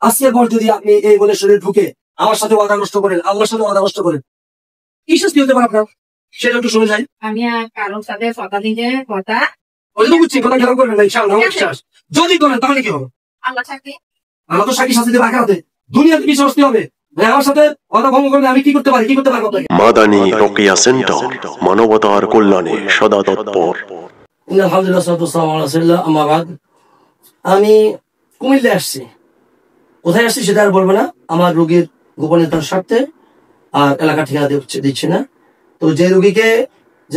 আজকের পর যদি আপনি এই বোনের শরীরে ঢুকে আমার সাথে ওয়াদা নষ্ট করেন, আল্লাহর সাথে ওয়াদা নষ্ট করেন, কি শাস্তি হতে পারে আপনার সেটা একটু শুনে যাই। আমি কারোর সাথে কথা দিলে কথা ওই তো বুঝছি, কথা খেয়াল করবেন না ইনশাআল্লাহ, আমার বিশ্বাস। যদি করেন তাহলে কি হবে? আল্লাহ সাক্ষী, আল্লাহ তো সাক্ষী শাস্তি দেবে আখিরাতে, দুনিয়াতে কি শাস্তি হবে? আমার সাথে কথা ভঙ্গ করলে আমি কি করতে পারি, কি করতে পারবো আপনাকে? মাদানী রোকেয়া সেন্টার, মানবতার কল্যাণে সদা তৎপর। আলহামদুলিল্লাহ, সাল্লাল্লাহু আলাইহি ওয়াসাল্লাম, আম্মা বাদ। আমি কুমিল্লা আসছি, কোথায় আসছি সেটা আর বলবো না, আমার রোগীর গোপনীয়তার স্বার্থে আর এলাকা ঠিকানা দিচ্ছি না। তো যে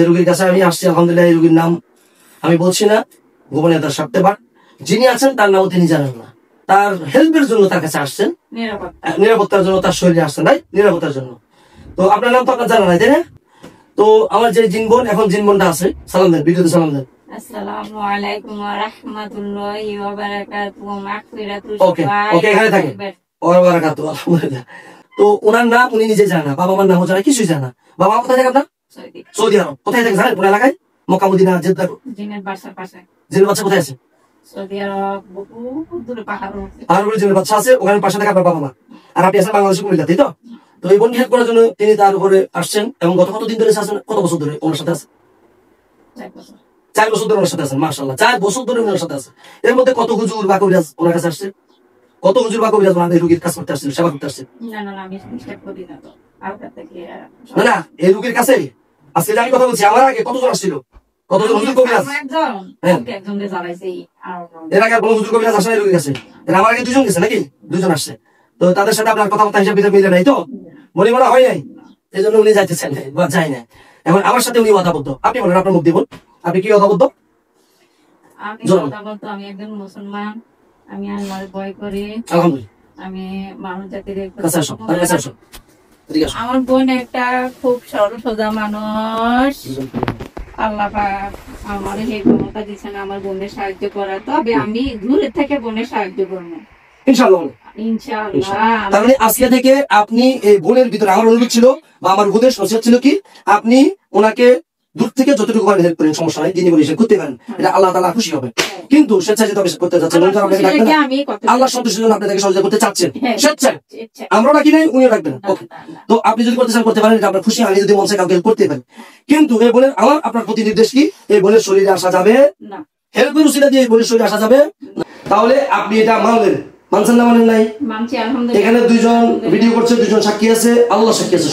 রোগীর কাছে আমি আসছি, আলহামদুলিল্লাহ এই রোগীর নাম আমি বলছি না গোপনীয়তার স্বার্থে, বাট যিনি আছেন তার নামও তিনি জানেন না। তার হেল্পের জন্য তার কাছে আসছেন, নিরাপত্তার জন্য, তার শরীরে আসছেন, তাই নিরাপত্তার জন্য। তো আপনার নাম তো আপনার জানা নাই, তাই না? তো আমার যে জিনবোন, এখন জিনবোনটা আছে, সালাম দেন, ভিডিওতে সালাম দেন। আসসালামু আলাইকুম ওয়া রাহমাতুল্লাহি ওয়া বারাকাতুহু, মাগফিরাতুল ওকে ওকে, এখানে থাকেন। ওয়া বারাকাতুহু, আলহামদুলিল্লাহ। তো ওনার নাম উনি নিজে জানা না, বাবা মার নামও জানা, কিছুই জানা। বাবা কোথায় থাকে আপনার? Saudi Arab. কোথায় থাকে জানেন? কোন এলাকায়? Mecca Medina, Jeddah? জিনের বাসার পাশে। জিনের বাচ্চা কোথায় আছে? সৌদি আরব বহুত দূরে পাহাড় আছে। পাহাড়ের জিনের বাচ্চা আছে, ওখানে পাশে থাকে আপনার বাবা মা। আর আপনি আছেন বাংলাদেশে, কুমিল্লা, তাই তো? তো এই বোনকে হেল্প করার জন্য তিনি তার উপরে আসছেন, এবং গত কতদিন ধরে আছেন? কত বছর ধরে ওনার সাথে আছে? 4 বছর ধরে ওনার সাথে আছেন। মাশাআল্লাহ, 4 বছর ধরে ওনার সাথে আছে। এর মধ্যে কত হুজুর বা কবিরাজ ওনার কাছে আসছে? কত হুজুর বা কবিরাজ ওনাদের রোগীর কাজ করতে আসছে, সেবা করতে আসছে? না না, আমি চেক করি না তো। আউটার থেকে না না, এই রোগীর কাছে আজকে যে আমি কথা বলছি, আমার আগে কতজন আসছিল? কতজন হুজুর কবিরাজ? একজনকে জ্বালাইছি। এর আগে কোনো হুজুর কবিরাজ আসে না এই রোগীর কাছে? আমার আগে 2 জন গেছে, নাকি 2 জন আসছে? তো তাদের সাথে আপনার কথাবার্তা হিসাবে মিলে নাই তো? মনে মনে হয় নাই, এই জন্য উনি যাইতেছেন বা যাই না। এখন আমার সাথে উনি কথাবদ্ধ। আপনি বলেন, আপনার মুখ দিয়ে বলুন, আপনি কি কথাবদ্ধ? আমি একজন মুসলমান, আমি আল্লাহর ভয় করি। আলহামদুলিল্লাহ। আমি মানব জাতির কাছে আসো, কাছে আসো। আমার বোন একটা খুব সরল সোজা মানুষ। আল্লাহ পাক আমার এই ক্ষমতা দিচ্ছেন আমার বোনের সাহায্য করার, তবে আমি দূরে থেকে বোনের সাহায্য করবো ইনশাআল্লাহ। তার মানে আজকে থেকে আপনি এই বোনের ভিতরে, আমার অনুরোধ ছিল বা আমার উপদেশ নসিহত ছিল কি, আপনি ওনাকে দূর থেকে যতটুকু পারেন হেল্প করেন, সমস্যা নাই, দিনই বলে করতে পারেন, এটা আল্লাহ তাআলা খুশি হবে। কিন্তু স্বেচ্ছায় যেটা করতে যাচ্ছেন, আল্লাহ সন্তুষ্টির জন্য আপনি তাকে সহযোগিতা করতে চাচ্ছেন, স্বেচ্ছায়। আমরা ডাকি নাই, উনিও ডাকবেন। তো আপনি যদি করতে চান করতে পারেন, এটা আপনার খুশি। আমি যদি মন চাই কাউকে হেল্প করতে পারি, কিন্তু এই বোনের আমার আপনার প্রতি নির্দেশ কি, এই বোনের শরীরে আসা যাবে না, হেল্পের উসিলা দিয়ে এই বোনের শরীরে আসা যাবে না। তাহলে আপনি এটা মানলেন, মানছেন না মানেন নাই? এখানে 2 জন ভিডিও করছে, 2 জন সাক্ষী আছে, আল্লাহ সাক্ষী আছে,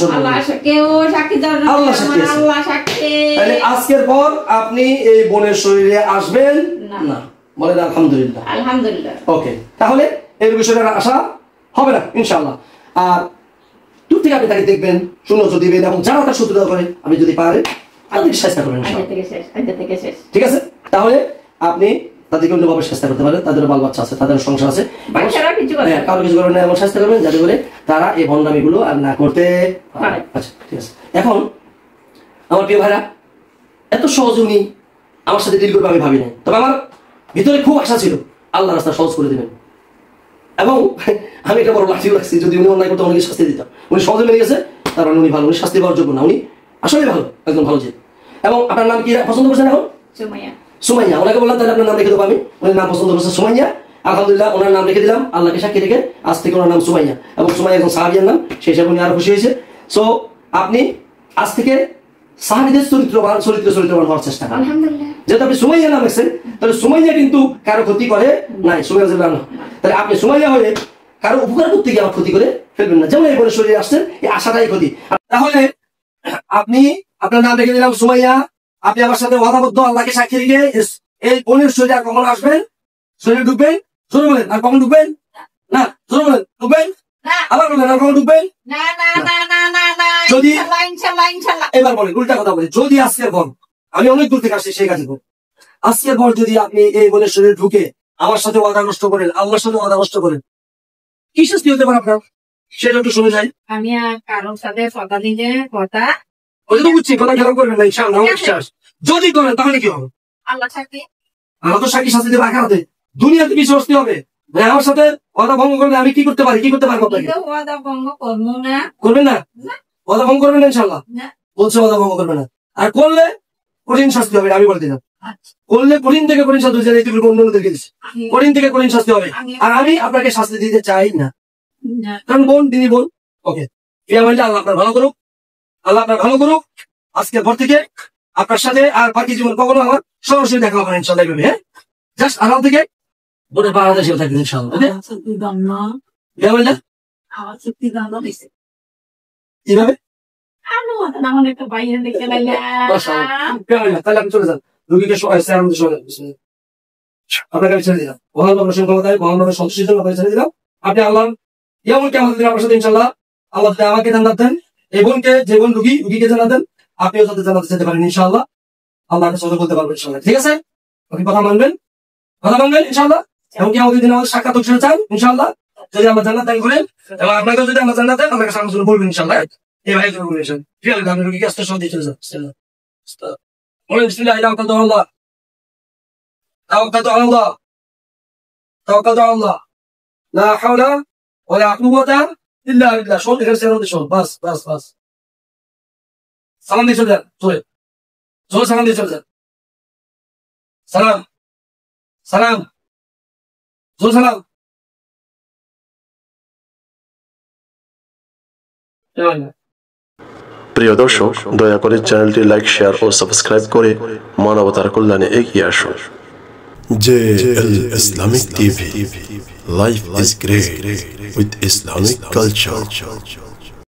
আল্লাহ সাক্ষী। তাহলে আজকের পর আপনি এই বোনের শরীরে আসবেন না, বলেন আলহামদুলিল্লাহ। আলহামদুলিল্লাহ। ওকে, তাহলে এই বিষয়ে আসা হবে না ইনশাআল্লাহ। আর দূর থেকে আপনি তাকে দেখবেন, সুনজর দিবেন, এবং যারা তার শত্রুতা করে আপনি যদি পারেন তাদেরকে চেষ্টা করবেন, ঠিক আছে? তাহলে আপনি তাদেরকে অন্যভাবে চেষ্টা করতে পারেন, তাদের বাল বাচ্চা আছে, তাদের সংসার আছে, কারো কিছু করবেন না, এমন চেষ্টা করবেন যাতে করে তারা এই ভণ্ডামিগুলো আর না করতে পারে। আচ্ছা, ঠিক আছে। এখন আমার প্রিয় ভাইরা, এত সহজ উনি আমার সাথে ডিল করবে আমি ভাবি নাই, তবে আমার ভিতরে খুব আশা ছিল আল্লাহ রাস্তা সহজ করে দেবেন, এবং আমি একটা বড় লাঠিও রাখছি, যদি উনি অন্যায় করতে অনেকে শাস্তি দিতাম। উনি সহজে মেনে গেছে, তার উনি ভালো, উনি শাস্তি পাওয়ার যোগ্য না, উনি আসলে ভালো, একদম ভালো। যে এবং আপনার নাম কি পছন্দ করছেন এখন? সুমাইয়া। ওনাকে বললাম তাহলে আপনার নাম রেখে দেবো আমি, উনি নাম পছন্দ করছে সুমাইয়া। আলহামদুলিল্লাহ, ওনার নাম রেখে দিলাম, আল্লাহকে সাক্ষী রেখে আজ থেকে ওনার নাম সুমাইয়া, এবং সুমাইয়া একজন সাহাবিয়ার নাম, সেই হিসাবে উনি আরো খুশি হয়েছে। সো আপনি আজ থেকে সাহাবীদের চরিত্রবান হওয়ার চেষ্টা করেন। যেহেতু আপনি সুমাইয়া নাম রাখছেন, তাহলে সুমাইয়া কিন্তু কারো ক্ষতি করে নাই, সুমাইয়া তাহলে আপনি সুমাইয়া হয়ে কারো উপকার করতে গিয়ে আমার ক্ষতি করে ফেলবেন না, যেমন এই বোনের শরীরে আসছেন, এই আশাটাই ক্ষতি। তাহলে আপনি আপনার নাম রেখে দিলাম সুমাইয়া, আপনি আমার সাথে ওয়াদাবদ্ধ, আল্লাহকে সাক্ষী রেখে এই বোনের শরীরে আর কখন আসবেন, শরীরে ঢুকবেন, জোরে বলেন, আর কখন ঢুকবেন না, জোরে বলেন, ঢুকবেন, আবার বলেন, আর কখন ঢুকবেন যদি, এবার বলেন, উল্টা কথা বলেন, যদি আজকের পর, আমি অনেক দূর থেকে আসছি সেই কাজে, আজকের পর যদি আপনি এই বোনের শরীরে ঢুকে আমার সাথে ওয়াদা নষ্ট করেন, আল্লাহর সাথে ওয়াদা নষ্ট করেন, কি শাস্তি হতে পারে আপনার সেটা একটু শুনে যাই। আমি কারোর সাথে কথা দিলে কথা, ওই তো বুঝছি, কথা খেয়াল করবেন না ইনশাআল্লাহ, আমার বিশ্বাস। যদি করেন তাহলে কি হবে? আল্লাহ সাক্ষী, আল্লাহ তো সাক্ষী শাস্তি দেবে আখিরাতে, দুনিয়াতে কি শাস্তি হবে? আমার সাথে ওয়াদা ভঙ্গ করলে আমি কি করতে পারি, কি করতে পারবো আপনাকে? ওয়াদা ভঙ্গ করবো না। করবেন না? ওয়াদা ভঙ্গ করবেন না ইনশাআল্লাহ, বলছে ওয়াদা ভঙ্গ করবে না, আর করলে কঠিন শাস্তি হবে, আমি বলে দিলাম। করলে কঠিন থেকে কঠিন শাস্তি হচ্ছে, এই অন্যদেরকে দিচ্ছে কঠিন থেকে কঠিন শাস্তি হবে, আর আমি আপনাকে শাস্তি দিতে চাই না, কারণ বোন দিদি বোন। ওকে, আল্লাহ আপনার ভালো করুক, আল্লাহ আপনার ভালো করুক। আজকের পর থেকে আপনার সাথে আর বাকি জীবন কখনো আমার সরাসরি দেখা হবে না ইনশাল্লাহ। হ্যাঁ, জাস্ট আগাম থেকে বোনের পাড়াতে সেবা থাকবেন ইনশাল্লাহ। কিভাবে তাহলে আপনি চলে যান, রুগীকে আপনাকে আমি ছেড়ে দিলাম, মহান ক্ষমতায় মহান সন্তুষ্টির জন্য আপনাকে ছেড়ে দিলাম। আপনি আল্লাহ যেমনকি আমাদের আপনার সাথে ইনশাল্লাহ আল্লাহ আমাকে জান্নাত দেন, এই বোনকে যে বোন রুগীকে জান্নাত দেন, আপনিও যাতে জান্নাতে যেতে পারেন ইনশাআল্লাহ, আল্লাহ সহযোগ করতে পারবেন ইনশাআল্লাহ। ঠিক আছে, আপনি কথা মানবেন ইনশাআল্লাহ। এমনকি আমাদের দিন আমাদের সাক্ষাৎ হচ্ছে চান ইনশাআল্লাহ, যদি আমরা জান্নাত দান করেন এবং আপনাকে যদি আমরা জান্নাত দেন, আপনাকে সামনে বলবেন ইনশাআল্লাহ। এই ভাই বলবেন ঠিক আছে, আপনি রুগীকে আস্তে সহ দিয়ে চলে যান। বলেন বিসমিল্লাহ, তাওয়াক্কালতু আলাল্লাহ, তাওয়াক্কালতু আলাল্লাহ, তাওয়াক্কালতু আলাল্লাহ, লা হাওলা ওয়ালা কুওয়াতা ইল্লা বিল্লাহ। শোন, এখানে সেরকম শোন, বাস বাস বাস। সালাম দিয়ে চলে যান, চলে সালাম দিয়ে চলে যান। সালাম সালাম সালাম। প্রিয় দর্শক, দয়া করে চ্যানেলটি লাইক, শেয়ার ও সাবস্ক্রাইব করে মানবতার কল্যাণে এগিয়ে আসুন। JL Islamic TV. Life is great with Islamic culture.